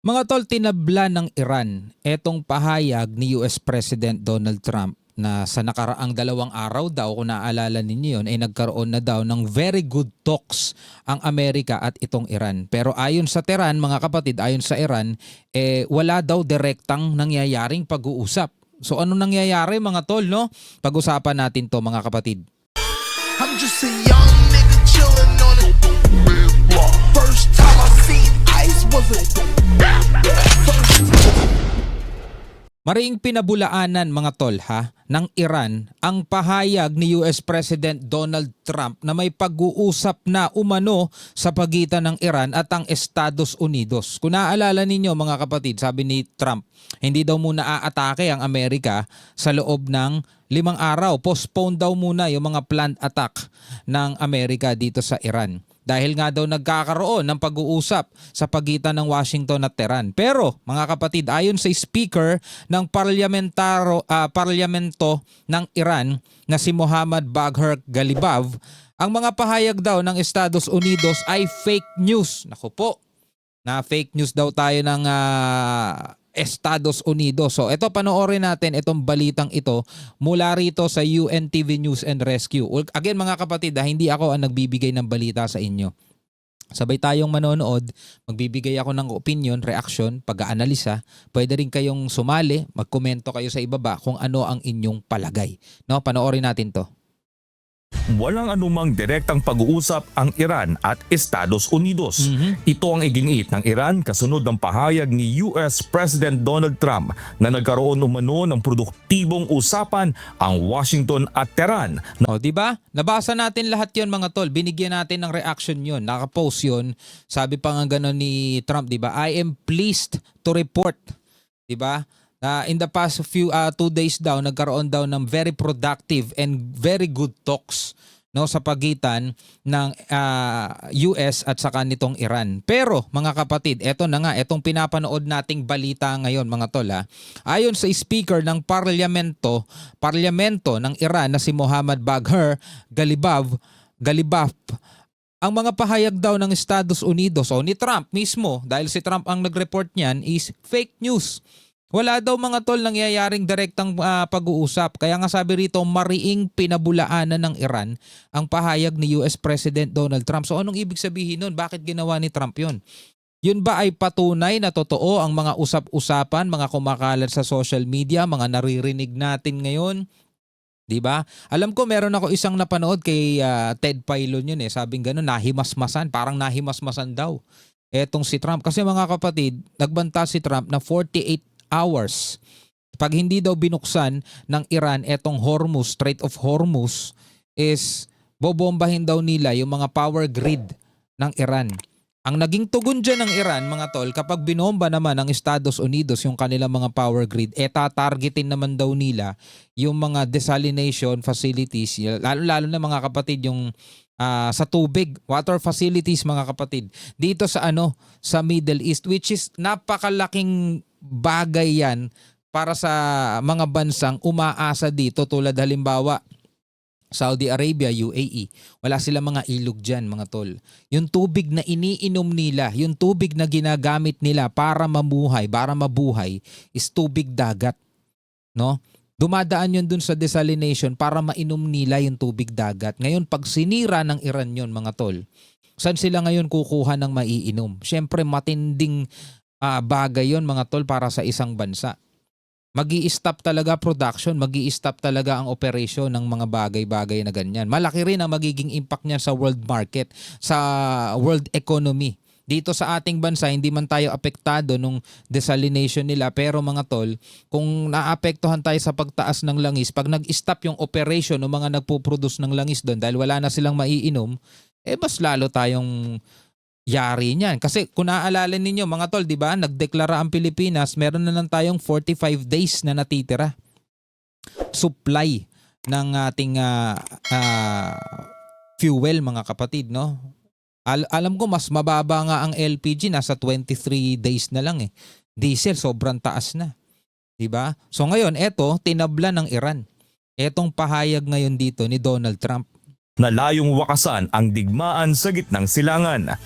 Mga tol, tinabla ng Iran etong pahayag ni US President Donald Trump na sa nakaraang 2 araw daw, kung naaalala ninyo yun, ay nagkaroon na daw ng very good talks ang Amerika at itong Iran. Pero ayon sa Tehran, mga kapatid, ayon sa Iran, wala daw direktang nangyayaring pag-uusap. So ano nangyayari mga tol, no? Pag-usapan natin to mga kapatid. I'm just a young nigga chillin' on it. First time I seen ice was a Mariing pinabulaanan mga tol ng Iran ang pahayag ni US President Donald Trump na may pag-uusap na umano sa pagitan ng Iran at ang Estados Unidos. Kung naaalala ninyo mga kapatid, sabi ni Trump, hindi daw muna aatake ang Amerika sa loob ng 5 araw. Postpone daw muna yung mga planned attack ng Amerika dito sa Iran. Dahil nga daw nagkakaroon ng pag-uusap sa pagitan ng Washington at Tehran. Pero mga kapatid, ayon sa speaker ng parlamento ng Iran na si Mohammad Bagher Ghalibaf, ang mga pahayag daw ng Estados Unidos ay fake news. Naku po, na fake news daw tayo ng Estados Unidos. So ito, panoorin natin itong balitang ito mula rito sa UNTV News and Rescue. Again mga kapatid, hindi ako ang nagbibigay ng balita sa inyo. Sabay tayong manonood, magbibigay ako ng opinion, reaction, pag-aanalisa. Pwede rin kayong sumali, magkomento kayo sa ibaba kung ano ang inyong palagay. No, panoorin natin to. Walang anumang direktang pag-uusap ang Iran at Estados Unidos. Ito ang iginiit ng Iran kasunod ng pahayag ni US President Donald Trump na nagkaroon umano ng produktibong usapan ang Washington at Tehran. O, di ba? Nabasa natin lahat 'yon mga tol. Binigyan natin ng reaction 'yon. Naka-post 'yon. Sabi pa nga gano'n ni Trump, di ba? I am pleased to report, di ba? In the past few 2 days daw, nagkaroon daw ng very productive and very good talks, no, sa pagitan ng US at saka nitong Iran. Pero mga kapatid, eto na nga, etong pinapanood nating balita ngayon mga tol. Ayon sa speaker ng parlamento ng Iran na si Mohammad Bagher Ghalibaf, ang mga pahayag daw ng Estados Unidos o ni Trump mismo, dahil si Trump ang nag-report niyan, is fake news. Wala daw mga tol nangyayaring direktang pag-uusap. Kaya nga sabi rito, mariing pinabulaanan ng Iran ang pahayag ni US President Donald Trump. So anong ibig sabihin nun? Bakit ginawa ni Trump yun? Yun ba ay patunay na totoo ang mga usap-usapan, mga kumakalat sa social media, mga naririnig natin ngayon? Diba? Alam ko meron ako isang napanood kay Ted Filon yun eh. Sabing gano'n, nahimasmasan. Parang nahimasmasan daw etong si Trump. Kasi mga kapatid, nagbanta si Trump na 48 hours. Pag hindi daw binuksan ng Iran etong Hormuz, Strait of Hormuz, is bobombahin daw nila yung mga power grid ng Iran. Ang naging tugon dyan ng Iran, mga tol, kapag binomba naman ng Estados Unidos yung kanilang mga power grid, tatargetin naman daw nila yung mga desalination facilities, lalo na mga kapatid yung sa tubig, water facilities mga kapatid, dito sa sa Middle East, which is napakalaking bagay yan para sa mga bansang umaasa dito, tulad halimbawa Saudi Arabia, UAE. Wala silang mga ilog dyan mga tol. Yung tubig na iniinom nila, yung tubig na ginagamit nila para mabuhay is tubig dagat. No? Dumadaan yun dun sa desalination para mainom nila yung tubig dagat. Ngayon pag sinira ng Iran yun mga tol, saan sila ngayon kukuha ng maiinom? Siyempre matinding bagay yon mga tol para sa isang bansa. Magi-stop talaga production, magi-stop talaga ang operation ng mga bagay-bagay na ganyan. Malaki rin ang magiging impact niya sa world market, sa world economy. Dito sa ating bansa, hindi man tayo apektado nung desalination nila, pero mga tol, kung naapektuhan tayo sa pagtaas ng langis, pag nag-stop yung operation ng mga nagpo-produce ng langis doon dahil wala na silang maiinom, mas lalo tayong yari niyan. Kasi kung naaalala ninyo mga tol, di ba, nagdeklara ang Pilipinas, meron na lang tayong 45 days na natitira supply ng ating fuel mga kapatid, no? Alam ko mas mababa nga ang LPG, nasa 23 days na lang eh. Diesel sobrang taas na. Di ba? So ngayon, eto tinabla ng Iran. Etong pahayag ngayon dito ni Donald Trump Na layong wakasan ang digmaan sa gitnang silangan.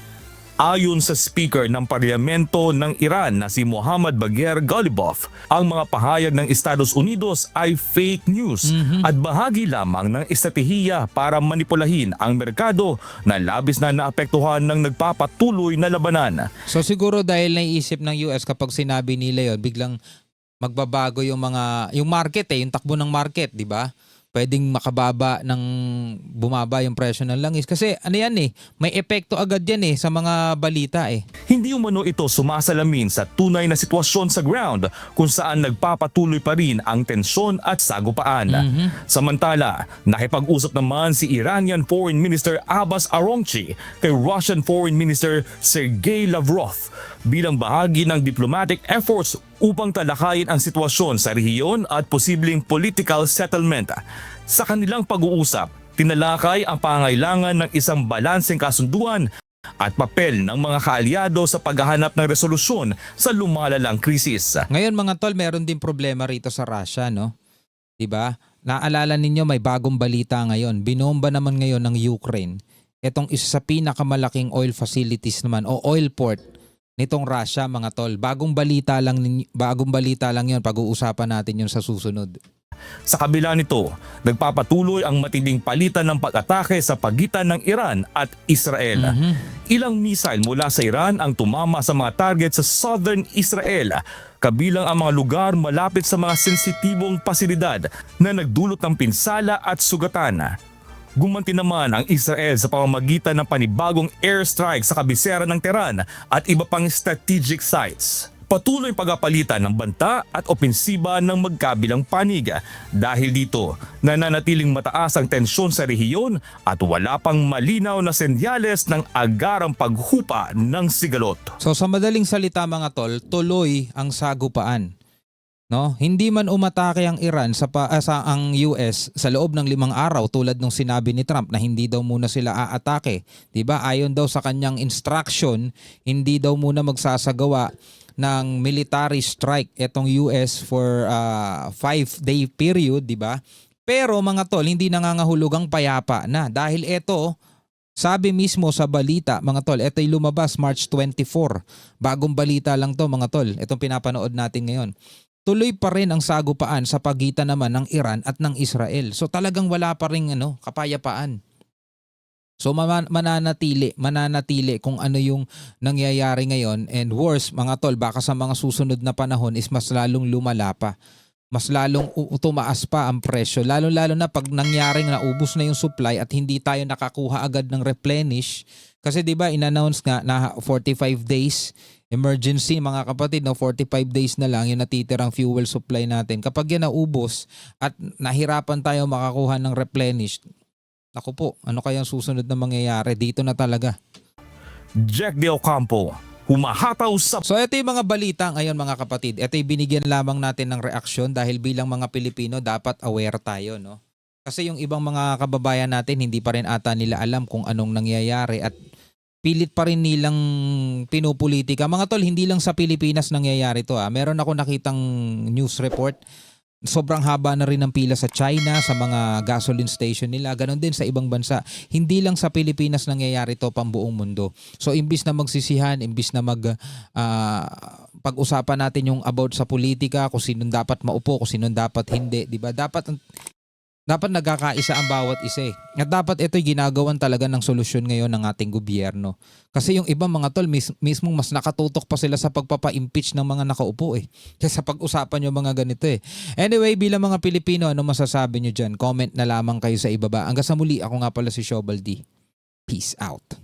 Ayon sa Speaker ng Parlamento ng Iran na si Mohammad Bagher Ghalibaf, ang mga pahayag ng Estados Unidos ay fake news at bahagi lamang ng estratehiya para manipulahin ang merkado na labis na naapektuhan ng nagpapatuloy na labanan. So siguro dahil naiisip ng US kapag sinabi nila yon, biglang magbabago yung market yung takbo ng market, di ba? Pwedeng makababa ng bumaba yung presyo ng langis kasi ano yan may epekto agad yan sa mga balita Hindi umano ito sumasalamin sa tunay na sitwasyon sa ground kung saan nagpapatuloy pa rin ang tensyon at sagupaan. Samantala, nakipag-usap naman si Iranian Foreign Minister Abbas Araghchi kay Russian Foreign Minister Sergey Lavrov bilang bahagi ng diplomatic efforts upang talakayin ang sitwasyon sa rehiyon at posibleng political settlement. Sa kanilang pag-uusap, tinalakay ang pangailangan ng isang balanseng kasunduan at papel ng mga kaalyado sa paghahanap ng resolusyon sa lumalalang krisis. Ngayon mga tol, meron din problema rito sa Russia, no? 'Di ba? Naalala ninyo may bagong balita ngayon. Binomba naman ngayon ng Ukraine itong isa sa pinakamalaking oil facilities naman o oil port nitong Russia, mga tol. Bagong balita lang 'yon. Pag-uusapan natin 'yon sa susunod. Sa kabila nito, nagpapatuloy ang matinding palitan ng pag-atake sa pagitan ng Iran at Israel. Ilang missile mula sa Iran ang tumama sa mga target sa southern Israel, kabilang ang mga lugar malapit sa mga sensitibong pasilidad na nagdulot ng pinsala at sugatan. Gumanti naman ang Israel sa pamamagitan ng panibagong airstrike sa kabisera ng Tehran at iba pang strategic sites. Patuloy pagpapalitan ng banta at opensiba ng magkabilang panig. Dahil dito, nananatiling mataas ang tensyon sa rehiyon at wala pang malinaw na senyales ng agarang paghupa ng sigalot. So sa madaling salita mga tol, tuloy ang sagupaan. No? Hindi man umatake ang Iran ang US sa loob ng 5 araw tulad nung sinabi ni Trump na hindi daw muna sila aatake. 'Di ba? Ayon daw sa kanyang instruction, hindi daw muna magsasagawa ng military strike etong US for 5-day period, 'di ba? Pero mga tol, hindi nangangahulugang payapa na dahil ito sabi mismo sa balita, mga tol, ito'y lumabas March 24. Bagong balita lang to mga tol. Itong pinapanood natin ngayon. Tuloy pa rin ang sagupaan sa pagitan naman ng Iran at ng Israel. So talagang wala pa ring kapayapaan. So mananatili kung ano yung nangyayari ngayon, and worse mga tol, baka sa mga susunod na panahon is mas lalong lumala pa. Mas lalong tumaas pa ang presyo. Lalo na pag nangyaring naubos na yung supply at hindi tayo nakakuha agad ng replenish. Kasi 'di ba in-announce nga na 45 days emergency mga kapatid, 45 days na lang yung natitirang fuel supply natin. Kapag yan naubos at nahirapan tayo makakuha ng replenish, ako po, ano kayang susunod na mangyayari? Dito na talaga. Jack De Ocampo, humahataw sa... So ito yung mga balita ngayon mga kapatid. Ito yung binigyan lamang natin ng reaksyon dahil bilang mga Pilipino dapat aware tayo, no? Kasi yung ibang mga kababayan natin hindi pa rin ata nila alam kung anong nangyayari at pilit pa rin nilang pinupolitika. Mga tol, hindi lang sa Pilipinas nangyayari to. Meron ako nakitang news report. Sobrang haba na rin ng pila sa China, sa mga gasoline station nila. Ganon din sa ibang bansa. Hindi lang sa Pilipinas nangyayari to, pambuong mundo. So imbis na magsisihan, imbis na pag-usapan natin yung about sa politika, kung sino dapat maupo, kung sino dapat hindi. Diba? Dapat nagkakaisa ang bawat isa. At dapat ito'y ginagawan talaga ng solusyon ngayon ng ating gobyerno. Kasi yung ibang mga tol, mismo mas nakatutok pa sila sa pagpapa-impeach ng mga nakaupo Kaya sa pag-usapan yung mga ganito Anyway, bilang mga Pilipino, ano masasabi nyo dyan? Comment na lamang kayo sa ibaba. Hanggang sa muli, ako nga pala si Shobal D. Peace out.